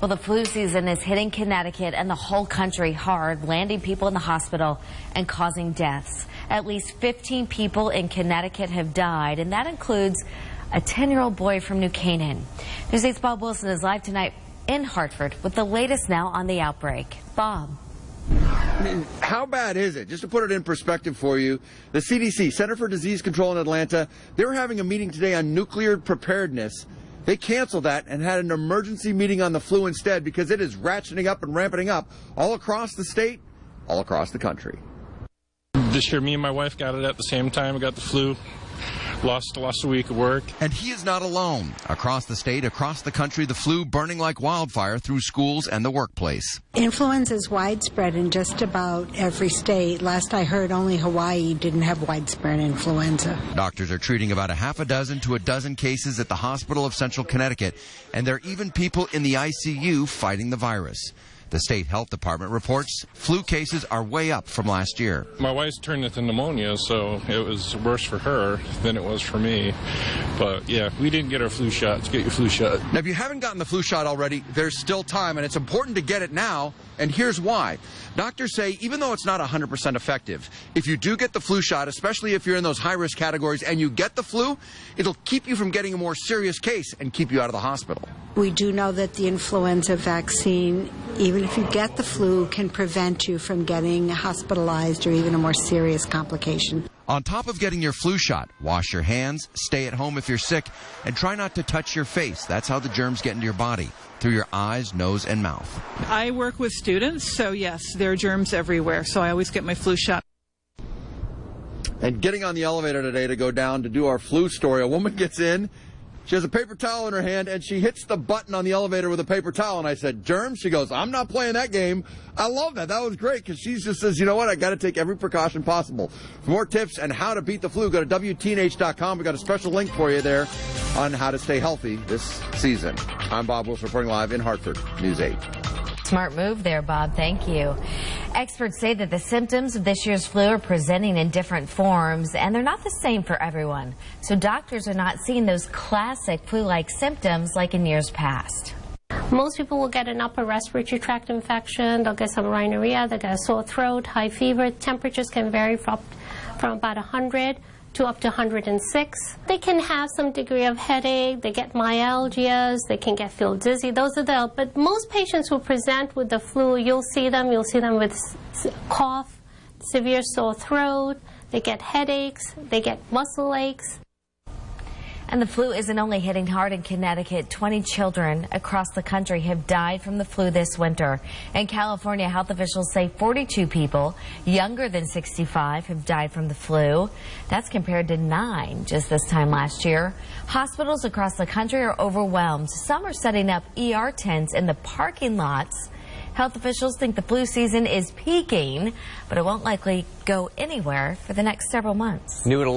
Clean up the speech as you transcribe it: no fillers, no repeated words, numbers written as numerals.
Well, the flu season is hitting Connecticut and the whole country hard, landing people in the hospital and causing deaths. At least 15 people in Connecticut have died, and that includes a 10-year-old boy from New Canaan. News 8's Bob Wilson is live tonight in Hartford with the latest now on the outbreak. Bob. I mean, how bad is it? Just to put it in perspective for you, the CDC, Center for Disease Control in Atlanta, they were having a meeting today on nuclear preparedness. They canceled that and had an emergency meeting on the flu instead because it is ratcheting up and ramping up all across the state, all across the country. This year, me and my wife got it at the same time. We got the flu. Lost a week of work. And he is not alone. Across the state, across the country, the flu burning like wildfire through schools and the workplace. Influenza is widespread in just about every state. Last I heard, only Hawaii didn't have widespread influenza. Doctors are treating about a half a dozen to a dozen cases at the Hospital of Central Connecticut, and there are even people in the ICU fighting the virus. The state health department reports flu cases are way up from last year. My wife's turned into pneumonia, so it was worse for her than it was for me. But yeah, we didn't get our flu shots. Get your flu shot. Now, if you haven't gotten the flu shot already, there's still time, and it's important to get it now, and here's why. Doctors say even though it's not 100% effective, if you do get the flu shot, especially if you're in those high-risk categories and you get the flu, it'll keep you from getting a more serious case and keep you out of the hospital. We do know that the influenza vaccine, even if you get the flu, can prevent you from getting hospitalized or even a more serious complication. On top of getting your flu shot, wash your hands, stay at home if you're sick, and try not to touch your face. That's how the germs get into your body, through your eyes, nose, and mouth. I work with students, so yes, there are germs everywhere, so I always get my flu shot. And getting on the elevator today to go down to do our flu story, a woman gets in. She has a paper towel in her hand, and she hits the button on the elevator with a paper towel. And I said, germs? She goes, I'm not playing that game. I love that. That was great, because she just says, you know what? I got to take every precaution possible. For more tips on how to beat the flu, go to WTNH.com. We got a special link for you there on how to stay healthy this season. I'm Bob Wilson reporting live in Hartford, News 8. Smart move there, Bob. Thank you. Experts say that the symptoms of this year's flu are presenting in different forms, and they're not the same for everyone. So doctors are not seeing those classic flu-like symptoms like in years past. Most people will get an upper respiratory tract infection, they'll get some rhinorrhea, they'll get a sore throat, high fever. Temperatures can vary from about 100 to up to 106. They can have some degree of headache, they get myalgias, they can feel dizzy. But most patients who present with the flu, you'll see them with cough, severe sore throat, they get headaches, they get muscle aches. And the flu isn't only hitting hard in Connecticut. 20 children across the country have died from the flu this winter. In California, health officials say 42 people younger than 65 have died from the flu. That's compared to 9 just this time last year. Hospitals across the country are overwhelmed. Some are setting up ER tents in the parking lots. Health officials think the flu season is peaking, but it won't likely go anywhere for the next several months. New at